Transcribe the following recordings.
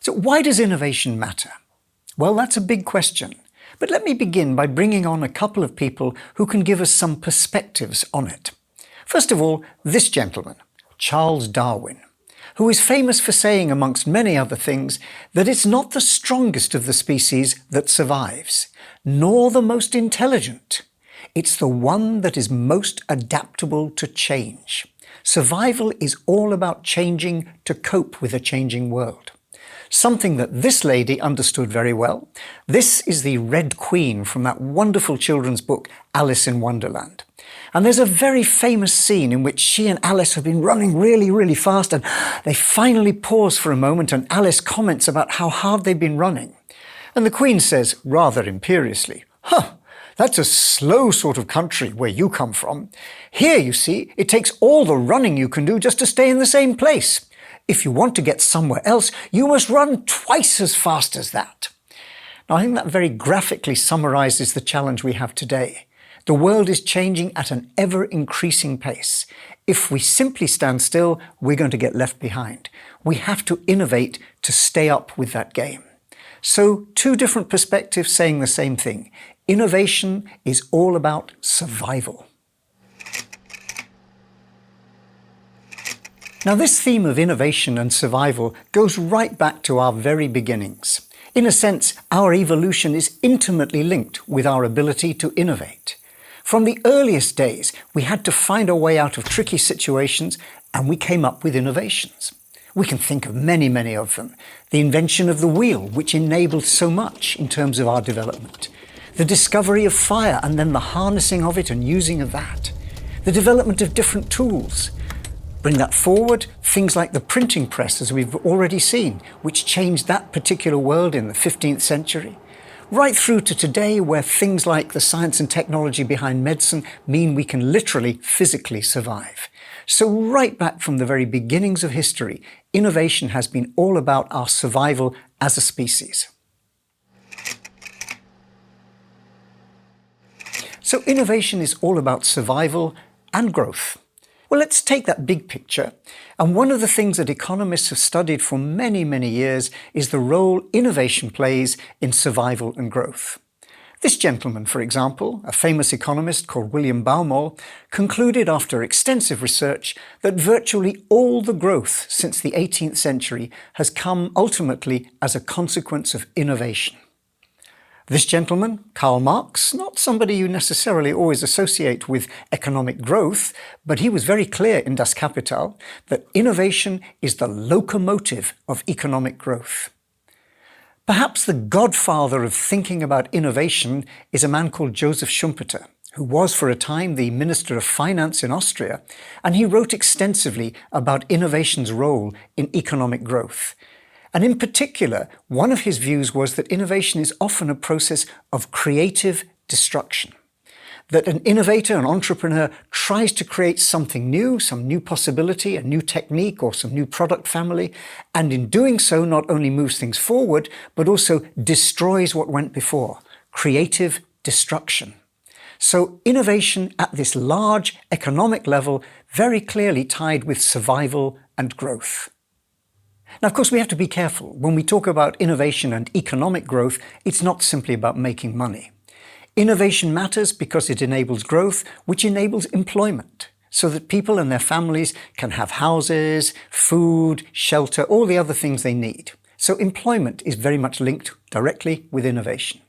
So why does innovation matter? Well, that's a big question. But let me begin by bringing on a couple of people who can give us some perspectives on it. First of all, this gentleman, Charles Darwin, who is famous for saying, amongst many other things, that it's not the strongest of the species that survives, nor the most intelligent. It's the one that is most adaptable to change. Survival is all about changing to cope with a changing world. Something that this lady understood very well. This is the Red Queen from that wonderful children's book, Alice in Wonderland. And there's a very famous scene in which she and Alice have been running really, really fast, and they finally pause for a moment, and Alice comments about how hard they've been running. And the Queen says, rather imperiously, that's a slow sort of country where you come from. Here, you see, it takes all the running you can do just to stay in the same place. If you want to get somewhere else, you must run twice as fast as that. Now, I think that very graphically summarizes the challenge we have today. The world is changing at an ever-increasing pace. If we simply stand still, we're going to get left behind. We have to innovate to stay up with that game. So, two different perspectives saying the same thing. Innovation is all about survival. Now, this theme of innovation and survival goes right back to our very beginnings. In a sense, our evolution is intimately linked with our ability to innovate. From the earliest days, we had to find our way out of tricky situations, and we came up with innovations. We can think of many, many of them. The invention of the wheel, which enabled so much in terms of our development. The discovery of fire, and then the harnessing of it and using of that. The development of different tools. Bring that forward, things like the printing press, as we've already seen, which changed that particular world in the 15th century. Right through to today, where things like the science and technology behind medicine mean we can literally, physically survive. So right back from the very beginnings of history, innovation has been all about our survival as a species. So innovation is all about survival and growth. Well, let's take that big picture. And one of the things that economists have studied for many, many years is the role innovation plays in survival and growth. This gentleman, for example, a famous economist called William Baumol, concluded after extensive research that virtually all the growth since the 18th century has come ultimately as a consequence of innovation. This gentleman, Karl Marx, not somebody you necessarily always associate with economic growth, but he was very clear in Das Kapital that innovation is the locomotive of economic growth. Perhaps the godfather of thinking about innovation is a man called Joseph Schumpeter, who was for a time the Minister of Finance in Austria, and he wrote extensively about innovation's role in economic growth. And in particular, one of his views was that innovation is often a process of creative destruction. That an innovator, an entrepreneur, tries to create something new, some new possibility, a new technique or some new product family, and in doing so not only moves things forward, but also destroys what went before. Creative destruction. So innovation at this large economic level very clearly tied with survival and growth. Now, of course, we have to be careful. When we talk about innovation and economic growth, it's not simply about making money. Innovation matters because it enables growth, which enables employment, so that people and their families can have houses, food, shelter, all the other things they need. So employment is very much linked directly with innovation.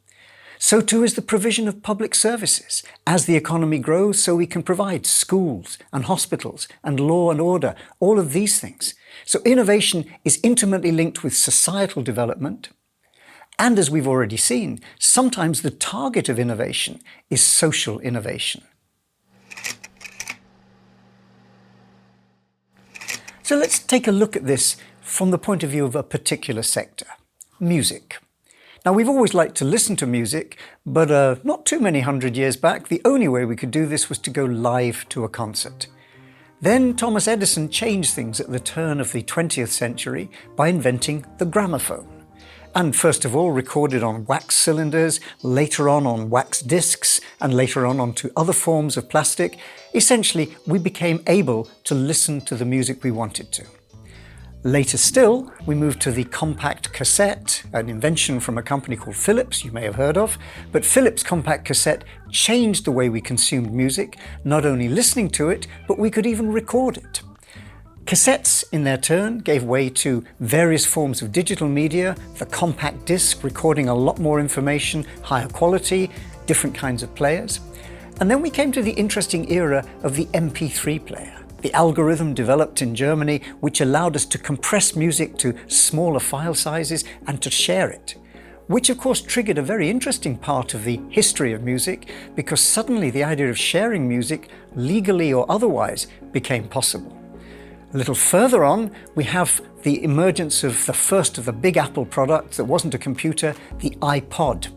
So too is the provision of public services. As the economy grows, so we can provide schools and hospitals and law and order, all of these things. So innovation is intimately linked with societal development. And as we've already seen, sometimes the target of innovation is social innovation. So let's take a look at this from the point of view of a particular sector, music. Now, we've always liked to listen to music, but not too many hundred years back, the only way we could do this was to go live to a concert. Then Thomas Edison changed things at the turn of the 20th century by inventing the gramophone. And first of all recorded on wax cylinders, later on wax discs, and later on onto other forms of plastic. Essentially, we became able to listen to the music we wanted to. Later still, we moved to the compact cassette, an invention from a company called Philips, you may have heard of. But Philips' compact cassette changed the way we consumed music, not only listening to it, but we could even record it. Cassettes, in their turn, gave way to various forms of digital media, the compact disc recording a lot more information, higher quality, different kinds of players. And then we came to the interesting era of the MP3 player. The algorithm developed in Germany, which allowed us to compress music to smaller file sizes and to share it, which of course triggered a very interesting part of the history of music, because suddenly the idea of sharing music, legally or otherwise, became possible. A little further on, we have the emergence of the first of the big Apple products that wasn't a computer, the iPod.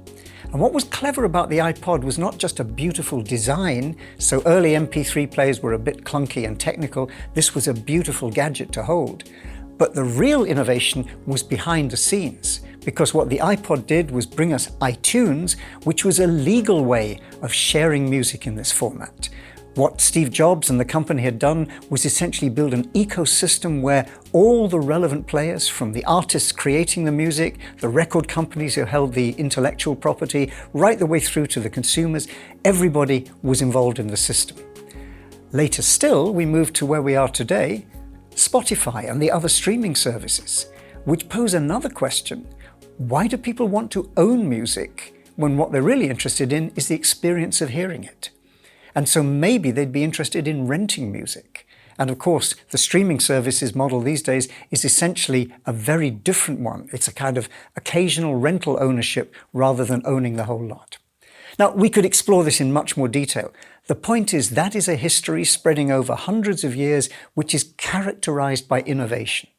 And what was clever about the iPod was not just a beautiful design, so early MP3 players were a bit clunky and technical, this was a beautiful gadget to hold. But the real innovation was behind the scenes, because what the iPod did was bring us iTunes, which was a legal way of sharing music in this format. What Steve Jobs and the company had done was essentially build an ecosystem where all the relevant players, from the artists creating the music, the record companies who held the intellectual property, right the way through to the consumers, everybody was involved in the system. Later still, we moved to where we are today, Spotify and the other streaming services, which pose another question. Why do people want to own music when what they're really interested in is the experience of hearing it? And so maybe they'd be interested in renting music. And of course, the streaming services model these days is essentially a very different one. It's a kind of occasional rental ownership rather than owning the whole lot. Now, we could explore this in much more detail. The point is that is a history spreading over hundreds of years, which is characterized by innovation.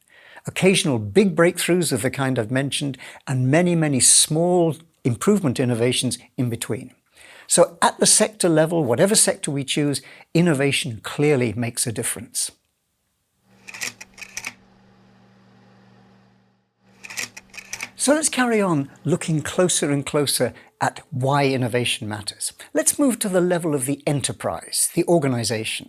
Occasional big breakthroughs of the kind I've mentioned, and many, many small improvement innovations in between. So at the sector level, whatever sector we choose, innovation clearly makes a difference. So let's carry on looking closer and closer at why innovation matters. Let's move to the level of the enterprise, the organization.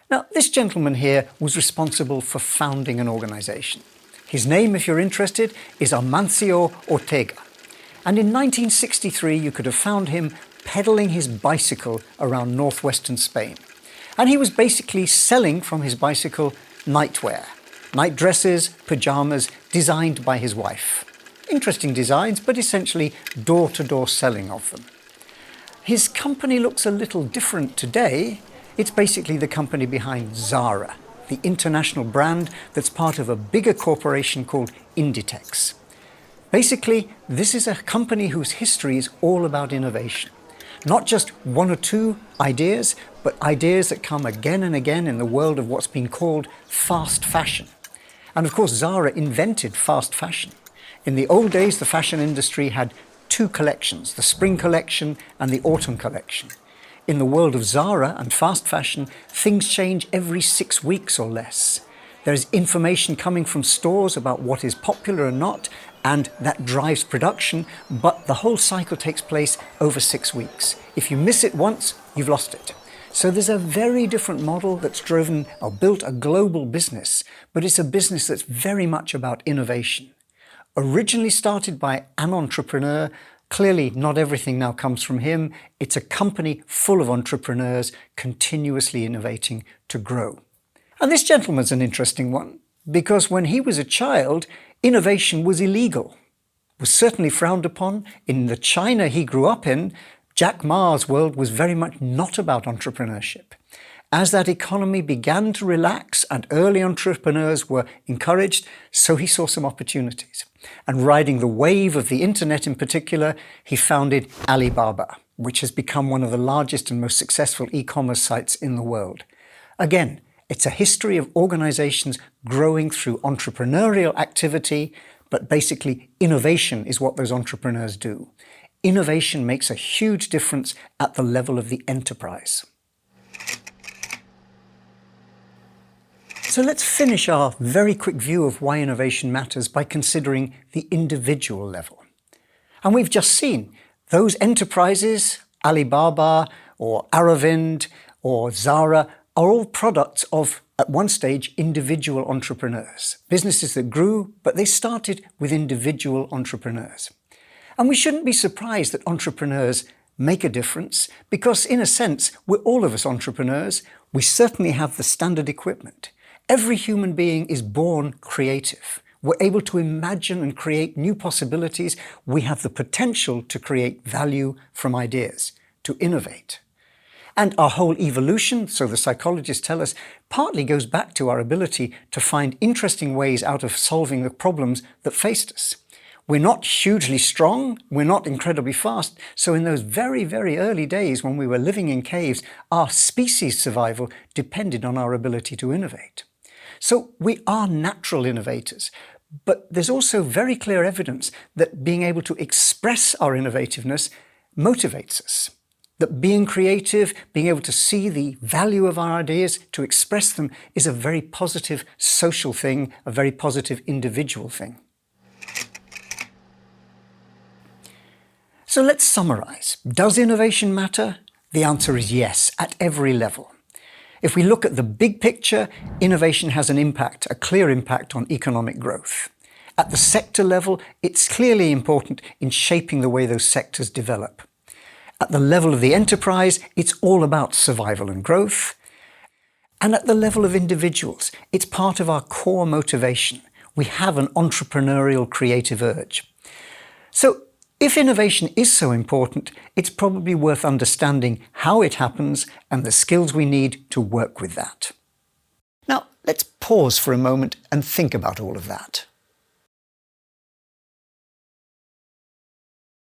Now, this gentleman here was responsible for founding an organization. His name, if you're interested, is Amancio Ortega. And in 1963, you could have found him pedaling his bicycle around northwestern Spain. And he was basically selling from his bicycle nightwear, night dresses, pajamas, designed by his wife. Interesting designs, but essentially door-to-door selling of them. His company looks a little different today. It's basically the company behind Zara, the international brand that's part of a bigger corporation called Inditex. Basically, this is a company whose history is all about innovation. Not just one or two ideas, but ideas that come again and again in the world of what's been called fast fashion. And of course, Zara invented fast fashion. In the old days, the fashion industry had two collections, the spring collection and the autumn collection. In the world of Zara and fast fashion, things change every 6 weeks or less. There's information coming from stores about what is popular or not, and that drives production, but the whole cycle takes place over 6 weeks. If you miss it once, you've lost it. So there's a very different model that's driven or built a global business, but it's a business that's very much about innovation. Originally started by an entrepreneur, clearly not everything now comes from him. It's a company full of entrepreneurs continuously innovating to grow. And this gentleman's an interesting one, because when he was a child, innovation was illegal, was certainly frowned upon. In the China he grew up in, Jack Ma's world was very much not about entrepreneurship. As that economy began to relax and early entrepreneurs were encouraged, so he saw some opportunities. And riding the wave of the internet in particular, he founded Alibaba, which has become one of the largest and most successful e-commerce sites in the world. Again, it's a history of organizations growing through entrepreneurial activity, but basically innovation is what those entrepreneurs do. Innovation makes a huge difference at the level of the enterprise. So let's finish our very quick view of why innovation matters by considering the individual level. And we've just seen those enterprises, Alibaba or Aravind or Zara, are all products of at one stage, individual entrepreneurs. Businesses that grew, but they started with individual entrepreneurs. And we shouldn't be surprised that entrepreneurs make a difference because, in a sense, we're all of us entrepreneurs. We certainly have the standard equipment. Every human being is born creative. We're able to imagine and create new possibilities. We have the potential to create value from ideas, to innovate. And our whole evolution, so the psychologists tell us, partly goes back to our ability to find interesting ways out of solving the problems that faced us. We're not hugely strong, we're not incredibly fast, so in those very, very early days when we were living in caves, our species survival depended on our ability to innovate. So we are natural innovators, but there's also very clear evidence that being able to express our innovativeness motivates us. That being creative, being able to see the value of our ideas, to express them, is a very positive social thing, a very positive individual thing. So let's summarize. Does innovation matter? The answer is yes, at every level. If we look at the big picture, innovation has an impact, a clear impact on economic growth. At the sector level, it's clearly important in shaping the way those sectors develop. At the level of the enterprise, it's all about survival and growth. And at the level of individuals, it's part of our core motivation. We have an entrepreneurial creative urge. So, if innovation is so important, it's probably worth understanding how it happens and the skills we need to work with that. Now, let's pause for a moment and think about all of that.